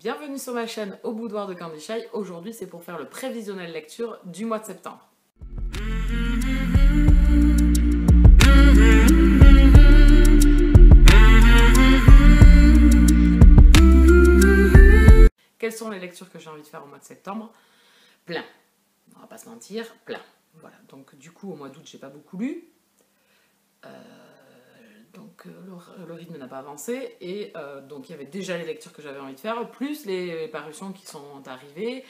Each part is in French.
Bienvenue sur ma chaîne Au Boudoir de Candy Shy. Aujourd'hui, c'est pour faire le prévisionnel lecture du mois de septembre. Quelles sont les lectures que j'ai envie de faire au mois de septembre? Plein. On va pas se mentir, plein. Voilà. Donc du coup, au mois d'août, j'ai pas beaucoup lu. Donc le rythme n'a pas avancé et donc il y avait déjà les lectures que j'avais envie de faire, plus les parutions qui sont arrivées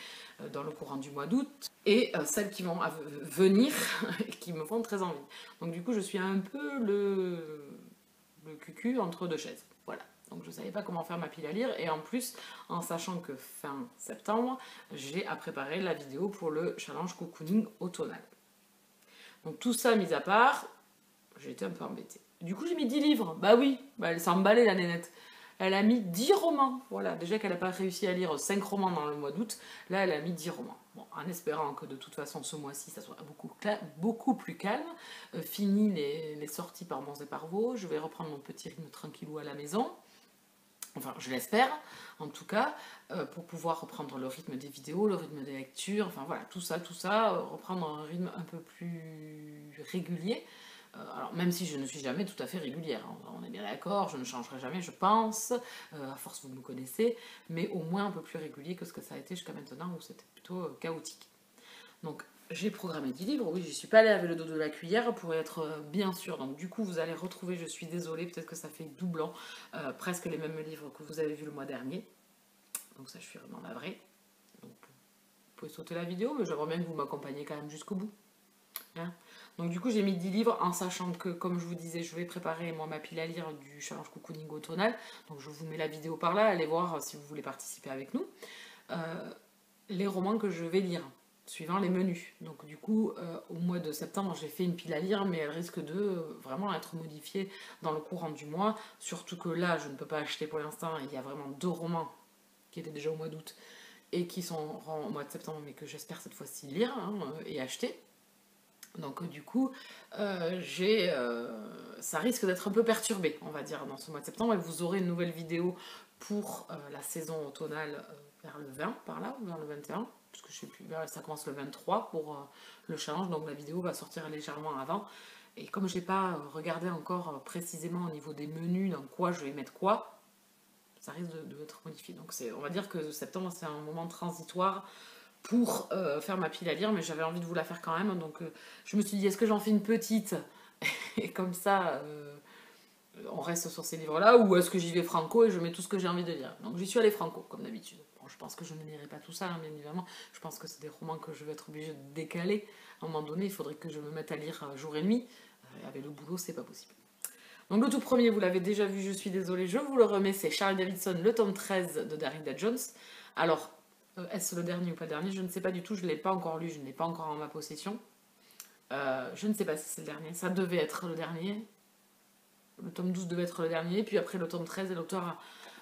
dans le courant du mois d'août et celles qui vont venir et qui me font très envie. Donc du coup je suis un peu le cucu entre deux chaises. Voilà. Donc je ne savais pas comment faire ma pile à lire et en plus en sachant que fin septembre j'ai à préparer la vidéo pour le challenge cocooning automnal. Donc tout ça mis à part, j'ai été un peu embêtée. Du coup, j'ai mis 10 livres. Bah oui, elle s'est emballée, la nénette. Elle a mis 10 romans. Voilà, déjà qu'elle n'a pas réussi à lire 5 romans dans le mois d'août, là, elle a mis 10 romans. Bon, en espérant que de toute façon, ce mois-ci, ça soit beaucoup plus calme. Fini les sorties par Mons et par Vaux. Je vais reprendre mon petit rythme tranquillou à la maison. Enfin, je l'espère, en tout cas, pour pouvoir reprendre le rythme des vidéos, le rythme des lectures, enfin voilà, tout ça, reprendre un rythme un peu plus régulier. Alors, même si je ne suis jamais tout à fait régulière, hein, on est bien d'accord, je ne changerai jamais, je pense, à force vous me connaissez, mais au moins un peu plus régulier que ce que ça a été jusqu'à maintenant, où c'était plutôt chaotique. Donc, j'ai programmé 10 livres, oui, j'y suis pas allée avec le dos de la cuillère pour être bien sûre. Donc, du coup, vous allez retrouver, je suis désolée, peut-être que ça fait doublon, presque les mêmes livres que vous avez vus le mois dernier. Donc, ça, je suis vraiment navrée. Donc, vous pouvez sauter la vidéo, mais j'aimerais bien que vous m'accompagniez quand même jusqu'au bout. Hein. Donc du coup j'ai mis 10 livres en sachant que comme je vous disais je vais préparer moi ma pile à lire du challenge cocooning automnal. Donc je vous mets la vidéo par là, allez voir si vous voulez participer avec nous. Les romans que je vais lire suivant les menus. Donc du coup au mois de septembre j'ai fait une pile à lire mais elle risque de vraiment être modifiée dans le courant du mois. Surtout que là je ne peux pas acheter pour l'instant, il y a vraiment 2 romans qui étaient déjà au mois d'août et qui sont au mois de septembre mais que j'espère cette fois-ci lire et acheter. Donc du coup, ça risque d'être un peu perturbé, on va dire, dans ce mois de septembre. Et vous aurez une nouvelle vidéo pour la saison automnale vers le 20, par là, ou vers le 21, parce que je sais plus, ça commence le 23 pour le challenge, donc la vidéo va sortir légèrement avant. Et comme je n'ai pas regardé encore précisément au niveau des menus, dans quoi je vais mettre quoi, ça risque d'être modifié. Donc on va dire que septembre, c'est un moment transitoire pour faire ma pile à lire, mais j'avais envie de vous la faire quand même, donc je me suis dit est-ce que j'en fais une petite et comme ça on reste sur ces livres là, ou est-ce que j'y vais franco et je mets tout ce que j'ai envie de lire. Donc j'y suis allée franco comme d'habitude. Bon, je pense que je ne lirai pas tout ça hein, bien évidemment, je pense que c'est des romans que je vais être obligée de décaler à un moment donné, il faudrait que je me mette à lire jour et nuit, avec le boulot c'est pas possible. Donc le tout premier, vous l'avez déjà vu, je suis désolée, je vous le remets, c'est Charlie Davidson, le tome 13 de Darida Jones. Alors, est-ce le dernier ou pas le dernier? Je ne sais pas du tout, je ne l'ai pas encore lu, je ne l'ai pas encore en ma possession. Je ne sais pas si c'est le dernier, ça devait être le dernier. Le tome 12 devait être le dernier, puis après le tome 13, et l'auteur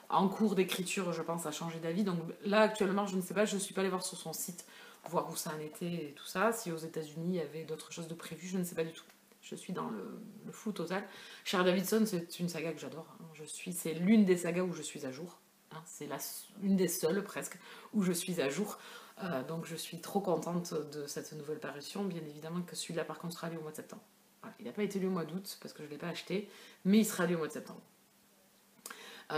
en cours d'écriture, je pense, a changé d'avis. Donc là, actuellement, je ne sais pas, je ne suis pas allée voir sur son site, voir où ça en était et tout ça. Si aux États-Unis il y avait d'autres choses de prévues, je ne sais pas du tout. Je suis dans le flou total. Charlie Davidson, c'est une saga que j'adore. C'est l'une des sagas où je suis à jour. C'est une des seules presque où je suis à jour. Donc je suis trop contente de cette nouvelle parution. Bien évidemment que celui-là par contre sera lu au mois de septembre. Voilà, il n'a pas été lu au mois d'août parce que je ne l'ai pas acheté, mais il sera lu au mois de septembre.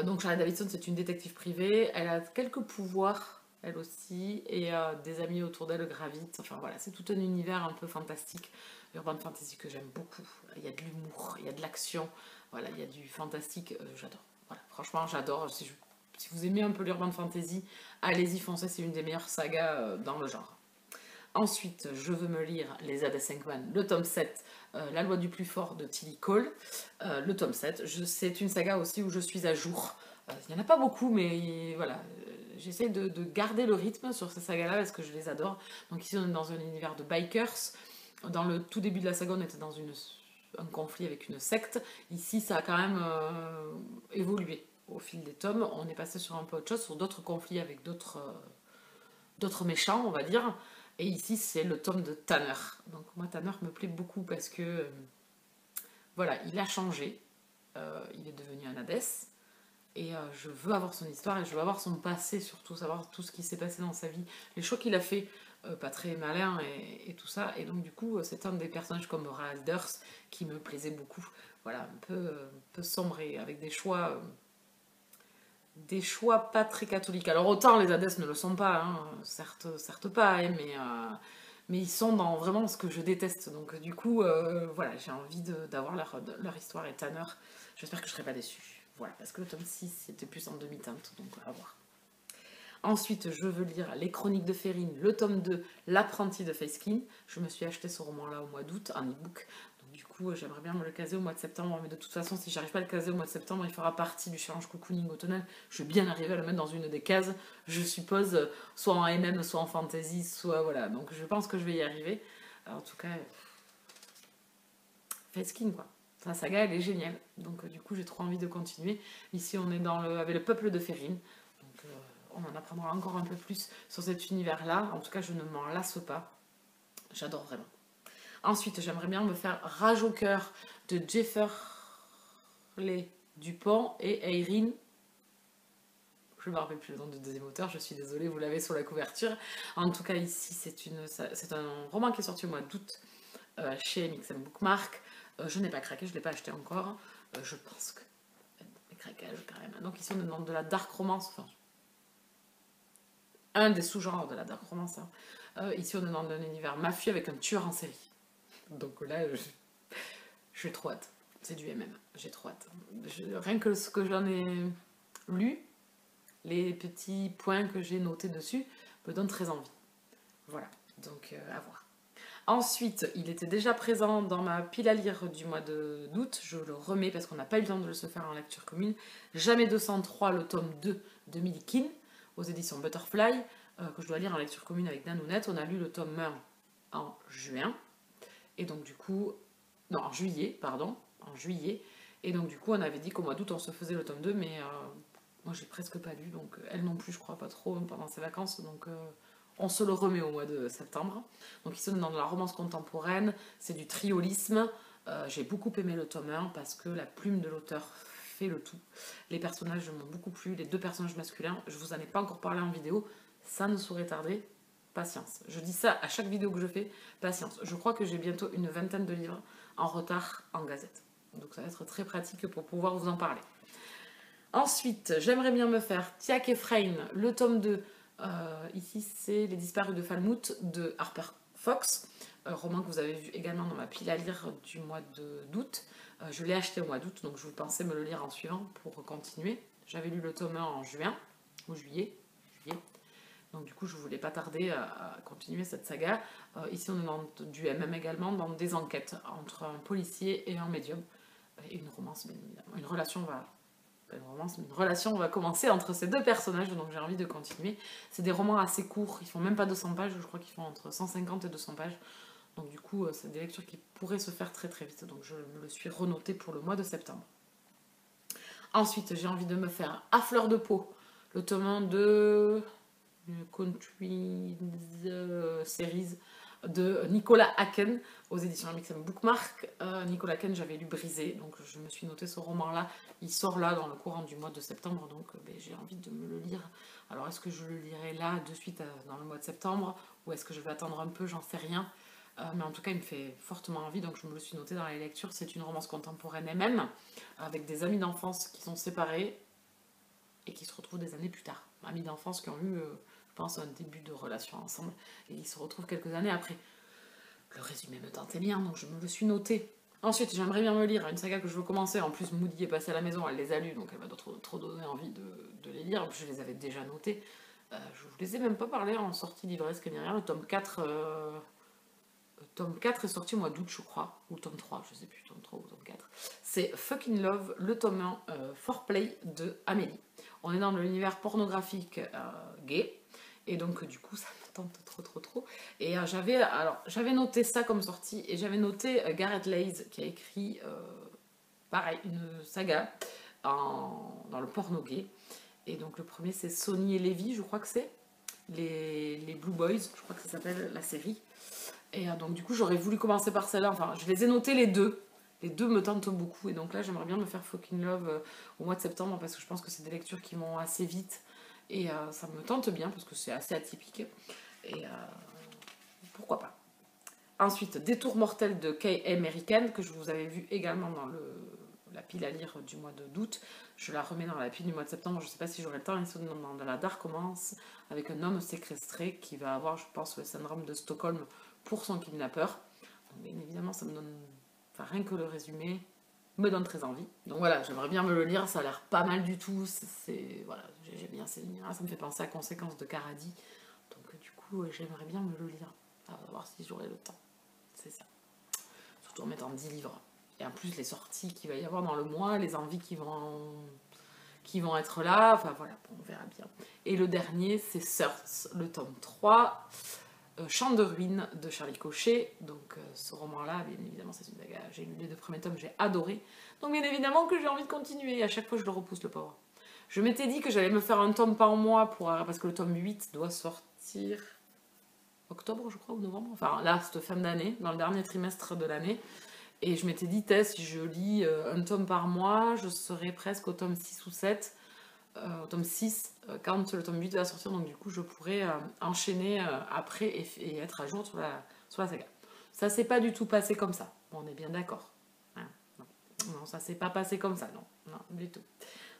Donc Charlie Davidson, c'est une détective privée. Elle a quelques pouvoirs, elle aussi, et des amis autour d'elle gravitent. Enfin voilà, c'est tout un univers un peu fantastique, urban fantasy que j'aime beaucoup. Il y a de l'humour, il y a de l'action, voilà, il y a du fantastique, j'adore. Voilà, franchement, j'adore. Si vous aimez un peu l'urban fantasy, allez-y, foncez, c'est une des meilleures sagas dans le genre. Ensuite, je veux me lire Les Hades 5 le tome 7, La loi du plus fort de Tilly Cole, le tome 7. C'est une saga aussi où je suis à jour. Il n'y en a pas beaucoup, mais voilà, j'essaie de garder le rythme sur ces sagas-là parce que je les adore. Donc ici, on est dans un univers de bikers. Dans le tout début de la saga, on était dans un conflit avec une secte. Ici, ça a quand même évolué. Au fil des tomes, on est passé sur un peu autre chose, sur d'autres conflits avec d'autres méchants, on va dire. Et ici, c'est le tome de Tanner. Donc moi, Tanner me plaît beaucoup parce que, voilà, il a changé. Il est devenu un Hadès. Et je veux avoir son histoire et je veux avoir son passé, surtout savoir tout ce qui s'est passé dans sa vie, les choix qu'il a fait, pas très malin et tout ça. Et donc du coup, c'est un des personnages comme Raiders qui me plaisait beaucoup. Voilà, un peu sombre et avec des choix pas très catholiques. Alors autant les Hades ne le sont pas, hein, certes pas, hein, mais ils sont dans vraiment ce que je déteste. Donc du coup, voilà, j'ai envie d'avoir leur histoire et Tanner. J'espère que je serai pas déçue. Voilà, parce que le tome 6 c'était plus en demi-teinte, donc à voir. Ensuite, je veux lire Les Chroniques de Férine, le tome 2, L'apprenti de Facekin. Je me suis acheté ce roman-là au mois d'août, un e-book. Donc du coup, j'aimerais bien me le caser au mois de septembre. Mais de toute façon, si j'arrive pas à le caser au mois de septembre, il fera partie du challenge cocooning automnal. Je vais bien arriver à le mettre dans une des cases, je suppose, soit en MM, soit en fantasy, soit voilà. Donc je pense que je vais y arriver. Alors, en tout cas, Facekin, quoi. Sa saga, elle est géniale. Donc du coup, j'ai trop envie de continuer. Ici, on est avec le peuple de Férine. Donc on en apprendra encore un peu plus sur cet univers-là. En tout cas, je ne m'en lasse pas. J'adore vraiment. Ensuite, j'aimerais bien me faire Rage au cœur de Jefferley Dupont et Eirine. Je ne me rappelle plus le nom du deuxième auteur, je suis désolée, vous l'avez sur la couverture. En tout cas, ici, c'est un roman qui est sorti au mois d'août chez MXM Bookmark. Je n'ai pas craqué, je ne l'ai pas acheté encore. Je pense que des craquages quand même. Donc ici, on est dans de la dark romance, enfin, un des sous-genres de la dark romance. Hein. Ici, on est dans un univers mafieux avec un tueur en série. Donc là, j'ai trop hâte. C'est du MM, j'ai trop hâte. Rien que ce que j'en ai lu, les petits points que j'ai notés dessus, me donnent très envie. Voilà, donc à voir. Ensuite, il était déjà présent dans ma pile à lire du mois d'août. Je le remets parce qu'on n'a pas eu le temps de le se faire en lecture commune. Jamais 203, le tome 2 de Millikin, aux éditions Butterfly, que je dois lire en lecture commune avec Nanounette. On a lu le tome 1 en juin. Et donc du coup... Non, en juillet, pardon. En juillet. Et donc du coup, on avait dit qu'au mois d'août, on se faisait le tome 2, mais moi, j'ai presque pas lu. Donc elle non plus, je crois pas trop pendant ses vacances. Donc on se le remet au mois de septembre. Donc ici, on est dans de la romance contemporaine. C'est du triolisme. J'ai beaucoup aimé le tome 1 parce que la plume de l'auteur fait le tout. Les personnages m'ont beaucoup plu. Les deux personnages masculins, je vous en ai pas encore parlé en vidéo. Ça ne saurait tarder. Patience. Je dis ça à chaque vidéo que je fais. Patience. Je crois que j'ai bientôt une vingtaine de livres en retard en gazette. Donc ça va être très pratique pour pouvoir vous en parler. Ensuite, j'aimerais bien me faire Tiak Efrain, le tome 2. Ici, c'est Les disparus de Falmouth de Harper Fox. Roman que vous avez vu également dans ma pile à lire du mois d'août. Je l'ai acheté au mois d'août, donc je vous pensais me le lire en suivant pour continuer. J'avais lu le tome 1 en juin, ou juillet. Donc du coup, je voulais pas tarder à continuer cette saga. Ici, on est dans du MM également, dans des enquêtes entre un policier et un médium. Et une romance, bien évidemment. Une relation va... Pas une romance, mais une relation va commencer entre ces deux personnages, donc j'ai envie de continuer. C'est des romans assez courts, ils font même pas 200 pages, je crois qu'ils font entre 150 et 200 pages. Donc du coup, c'est des lectures qui pourraient se faire très très vite, donc je me le suis renoté pour le mois de septembre. Ensuite, j'ai envie de me faire À fleur de peau, le tome 1 de... Country Series de Nicolas Haken aux éditions MXM Bookmark. Nicolas Haken, j'avais lu Brisé, donc je me suis noté ce roman-là. Il sort là dans le courant du mois de septembre, donc j'ai envie de me le lire. Alors est-ce que je le lirai là de suite dans le mois de septembre ou est-ce que je vais attendre un peu, j'en sais rien. Mais en tout cas, il me fait fortement envie, donc je me le suis noté dans les lectures. C'est une romance contemporaine elle-même, avec des amis d'enfance qui sont séparés et qui se retrouvent des années plus tard. Amis d'enfance qui ont eu, je pense, un début de relation ensemble et ils se retrouvent quelques années après. Le résumé me tentait bien, donc je me le suis noté. Ensuite, j'aimerais bien me lire une saga que je veux commencer. En plus, Moody est passée à la maison, elle les a lus, donc elle m'a trop donné envie de les lire. Je les avais déjà notés. Je vous les ai même pas parlé en sortie livresque ni rien. Le tome 4, tome 4 est sorti au mois d'août, je crois. Ou le tome 3, je sais plus, tome 3 ou tome 4. C'est Fucking Love, le tome 1, Foreplay de Amélie. On est dans l'univers pornographique gay. Et donc, du coup, ça me tente trop. Et j'avais noté ça comme sortie. Et j'avais noté Gareth Lays, qui a écrit, pareil, une saga dans le porno gay. Et donc, le premier, c'est Sonny et Levi, je crois que c'est. Les Blue Boys, je crois que ça s'appelle la série. Et donc, du coup, j'aurais voulu commencer par celle-là. Enfin, je les ai notés les deux. les deux me tentent beaucoup. Et donc là, j'aimerais bien me faire Fucking Love au mois de septembre parce que je pense que c'est des lectures qui vont assez vite. Et ça me tente bien parce que c'est assez atypique. Et pourquoi pas. Ensuite, Détour mortel de Kay American, que je vous avais vu également dans la pile à lire du mois d'août. Je la remets dans la pile du mois de septembre. Je ne sais pas si j'aurai le temps. Il se demande dans la dark romance avec un homme séquestré qui va avoir, je pense, le syndrome de Stockholm pour son kidnappeur. Donc, bien évidemment, ça me donne... Enfin, rien que le résumé me donne très envie. Donc voilà, j'aimerais bien me le lire. Ça a l'air pas mal du tout. Voilà, j'aime bien ces lignes-là. Ça me fait penser à Conséquences de Karadi. Donc du coup, j'aimerais bien me le lire. On va voir si j'aurai le temps. C'est ça. Surtout en mettant 10 livres. Et en plus, les sorties qu'il va y avoir dans le mois, les envies qui vont être là. Enfin voilà, bon, on verra bien. Et le dernier, c'est Search, le tome 3, Chant de ruines de Charlie Cochet. Donc ce roman-là, bien évidemment, c'est une saga. J'ai lu les 2 premiers tomes, j'ai adoré. Donc bien évidemment que j'ai envie de continuer. À chaque fois, je le repousse, le pauvre. Je m'étais dit que j'allais me faire un tome par mois parce que le tome 8 doit sortir octobre, je crois, ou novembre. Enfin, là, cette fin d'année, dans le dernier trimestre de l'année. Et je m'étais dit, si je lis un tome par mois, je serai presque au tome 6 ou 7, au tome 6, quand le tome 8 va sortir. Donc du coup, je pourrais enchaîner après et être à jour sur la saga. Ça s'est pas du tout passé comme ça. Bon, on est bien d'accord. Hein, non, ça s'est pas passé comme ça, non, du tout.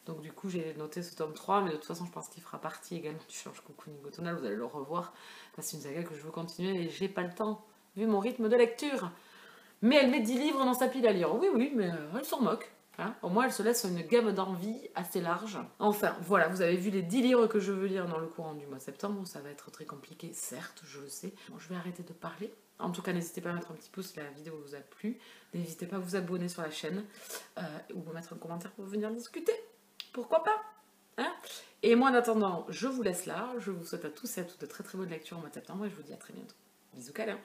Donc du coup, j'ai noté ce tome 3, mais de toute façon, je pense qu'il fera partie également du Change Cocooning automnal. Vous allez le revoir. C'est une saga que je veux continuer et j'ai pas le temps, vu mon rythme de lecture. Mais elle met 10 livres dans sa pile à lire. Oui, mais elle s'en moque. Hein. Au moins, elle se laisse une gamme d'envie assez large. Enfin, voilà, vous avez vu les 10 livres que je veux lire dans le courant du mois de septembre. Ça va être très compliqué, certes, je le sais. Bon, je vais arrêter de parler. En tout cas, n'hésitez pas à mettre un petit pouce si la vidéo vous a plu. N'hésitez pas à vous abonner sur la chaîne ou à mettre un commentaire pour venir discuter. Pourquoi pas, hein? Et moi, en attendant, je vous laisse là. Je vous souhaite à tous et à toutes de très très bonnes lectures au mois de septembre et je vous dis à très bientôt. Bisous câlins.